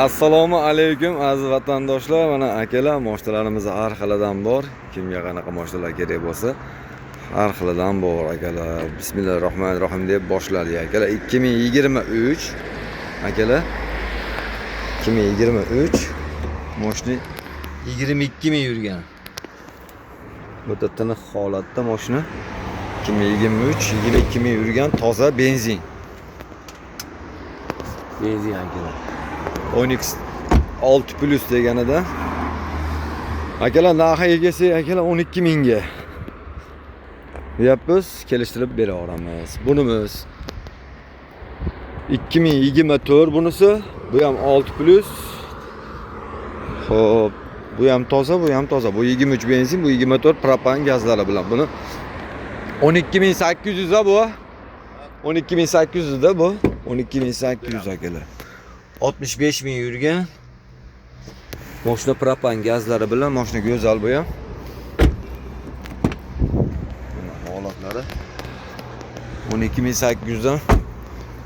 Assalomu alaykum aziz vatandoshlar, mana akalar moshtalarimiz har xilidan bor. Kimga qanaqa moshtalar kerak bo'lsa, har xilidan bor akalar. Bismillahirrohmanirrohim deb boshladik akalar. 2023 akalar. 2023 moshina 22 ming yurgan. Bu tiniq holatda moshina 2023 22 ming yurgan toza benzin. Benzin akalar. Onyx 6 plus deganida akalar narxiga kelsak akalar 12 mingga yapmiz, kelishtirib bera olamiz. Bunimiz 2024 bunisi, bu ham 6 plus. Xo'p, bu ham toza, bu ham toza. Bu 23 benzin, bu 24 propan gazlari bilan. Buni 12800 da bu. 12800 da bu. 12800 akalar. 65 ming yurgan. Moshina propan gazlari bilan, moshina go'zal bu ham. Holatlari 12800 dan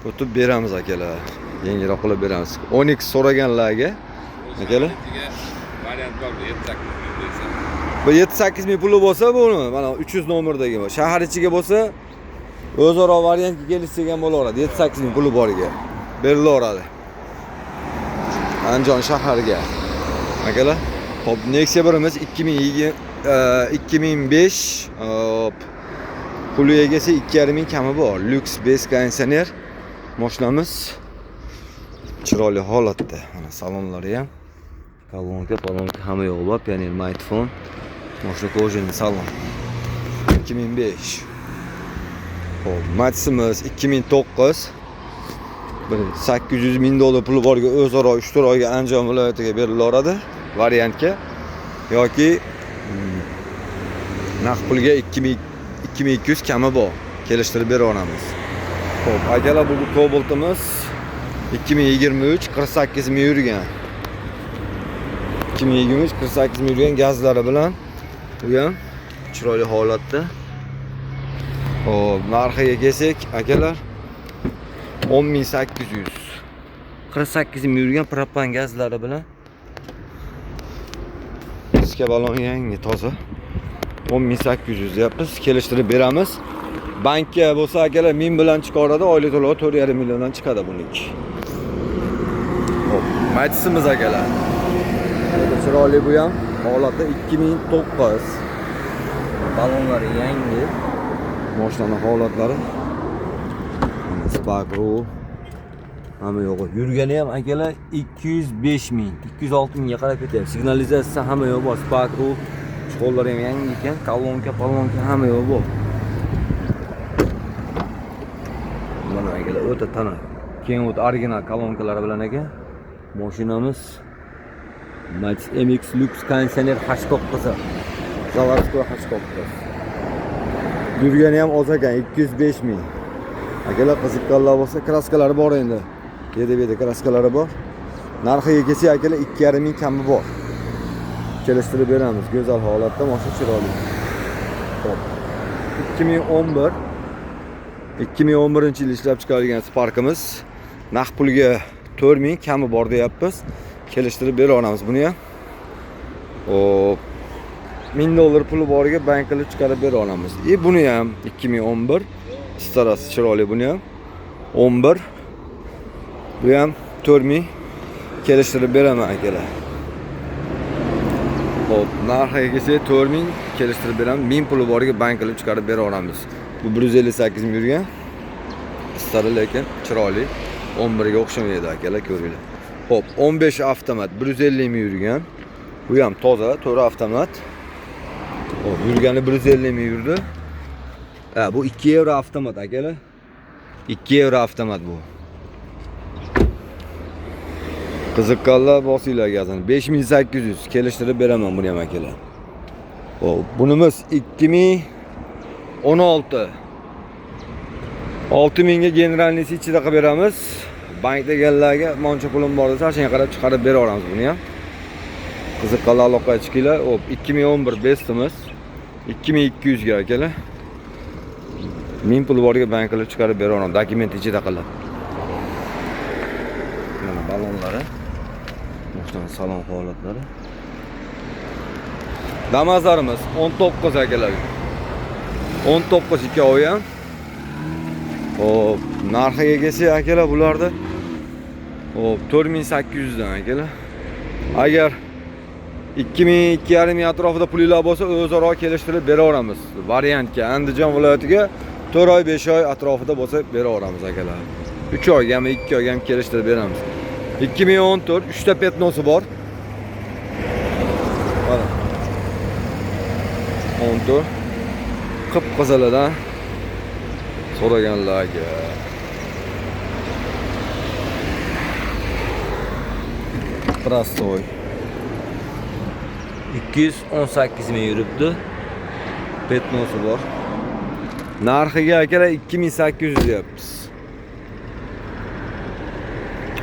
o'tib beramiz akalar. Yengilroq qilib beramiz. 12 so'raganlarga akalar. Variant bor, 7-8 ming bo'lsa. Bu 7-8 ming puli bo'lsa buni mana 300 nomerdagi bu. Shahar ichiga bo'lsa o'zaro variantga kelishsak ham bo'laveradi. 7-8 ming puli boriga berilaveradi. Andijon shaharga. Akalar, hop, Nexia birimiz 2005 hop. Puliga kelsa 2,5 ming kami bor. Lux base konditsioner mashinamiz chiroyli holatda. Mana salonlari ham, kolonka, hamma yo'q bor. Pioneer Microphone. Mashina kojani salon. 2005. Hop, Matsimiz 2009. 800 ming dollar puli borga o'zaro 3-4 oyga Andijon viloyatiga berilaveradi variantga, yoki naqd pulga 2200 kami bor, kelishtirib bera olamiz. Xo'p, akalar, bu Cobalt'imiz 2023 48 ming yurgan. 2023 48 ming yurgan gazlari bilan, bu ham chiroyli holatda. Xo'p, narxiga kelsak akalar 10800. 48 ming yurgan propan gazlari bilan. Diska balon yangi toza. 10800 yapmiz, kelishtirib beramiz. Bankka bo'lsa akalar 1000 bilan chiqaradi, oylik to'lovi 4,5 milliondan chiqadi buniki. Hop, Matsimiz akalar. Chiroyli bu ham, holati 2009. Balonlari yangi. Mashinaning holatlari Sparkru hamma yo'q. Yurgani ham akalar 205 ming, 206 mingga qarab ketyapti. Signalizatsiya hamma yo'q bor. Sparkru qo'llari ham yangi ekan, kolonka hamma yo'q bor. Mana akalar o'ta tana. Keyin o'ta original kolonkalari bilan ekan. Mashinamiz Max MX Lux konditsioner H9. Zavarskoy H9. Yurgani ham oz ekan, 205 ming. Akalar, qiziqqanlar bo'lsa, kraskalari bor endi. Yedi kraskalari bor. Narxiga kelsa akalar 2,5 ming kami bor. Kelishtirib beramiz. Go'zal holatda, mashina chiroyli. Hop. 2011-yil ishlab chiqarilgan Sparkimiz naqd pulga 4 ming kami bor deyapmiz. Kelishtirib bera olamiz buni ham. Hop. 1000 dollar puli boriga bank qilib chiqarib bera olamiz. Buni ham 2011 starasi chiroyli, buni ham 11. Bu ham 4 ming kelishtirib beraman akalar. Hop, narxiga kelsa 4 ming kelishtirib beraman. 1000 puli boriga bank qilib chiqarib bera olamiz. Bu 158 ming yurgan. Stari lekin chiroyli. 11 ga o'xshamaydi akalar, ko'ringlar. Hop, 15 avtomat 150 ming yurgan. Bu ham toza, 4 avtomat. Hop, yurgani 150 ming yurdi. Bu 2 euro avtomat akalar. 2 euro avtomat bu. Qiziqqanlar bosinglar gazini. 5800 kelishtirib beraman buni ham akalar. Hop, bunimiz 2016. 6000 ga generalnisi ichida qilib beramiz. Bankda kelganlarga moncha pulim bor desa, shunga qarab chiqarib bera olamiz buni ham. Qiziqqanlar aloqaga chiqinglar. Hop, 2011 bestimiz 2200 ga akalar. 1000 pul boriga bank qilib chiqarib bera olaman, dokument ichida qilib. Mana balonlari. Boshdan salon holatlari. Damazlarimiz 19 akalar. 19 ikkovi ham. Hop, narxiga kelsak akalar bularda. Hop, 4800 dan akalar. Agar 2000-2,5 atrofida pulingiz bo'lsa, o'zaro kelishtirib beraveramiz. Variantga Andijon viloyatiga 4 oy, 5 oy atrofida bo'lsa beraveramiz akalar. 3 oygami, 2 oygami kelishtirib beramiz. 2014 3 ta petnosi bor. Mana. 14 qip-qizilidan so'raganlarga. Prostoy 218 ming yuribdi. petnosi bor. Narxiga akalar 2800 deyapmiz.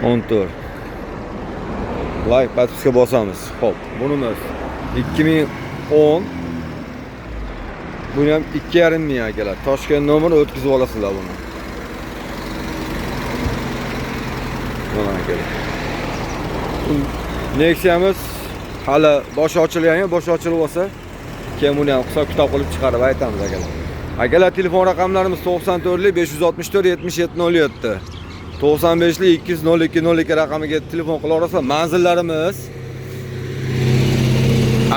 14. Like podpiska bosamiz. Xo'p, bunimiz 2010. Buni ham 2,5 ming akalar. Toshkent nomer o'tkazib olasizlar buni. Mana akalar. Nexia'miz hali boshi ochilgan, boshi ochilib olsa, keyin buni ham hisob-kitob qilib chiqarib aytamiz akalar. Akalar telefon raqamlarimiz 94 564 7707. 95 202 raqamiga telefon qilaverasizlar. Manzillarimiz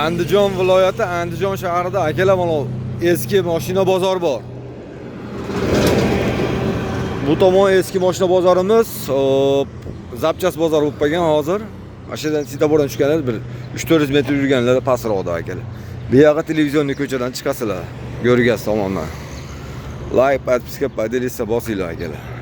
Andijon viloyati, Andijon shahrida akalar mana eski mashina bozor bor. Bu tomon eski mashina bozorimiz, zapchast bozor bo'lib qolgan hozir. Ashyadan Sitabordan tushganlar bir 3-400 metr yurganlar pastroqda akalar. Bu yoqqa televizionni ko'chadan chiqasizlar. Go'rgas tomondan. Like, podpiska, podelisa bosinglar akalar.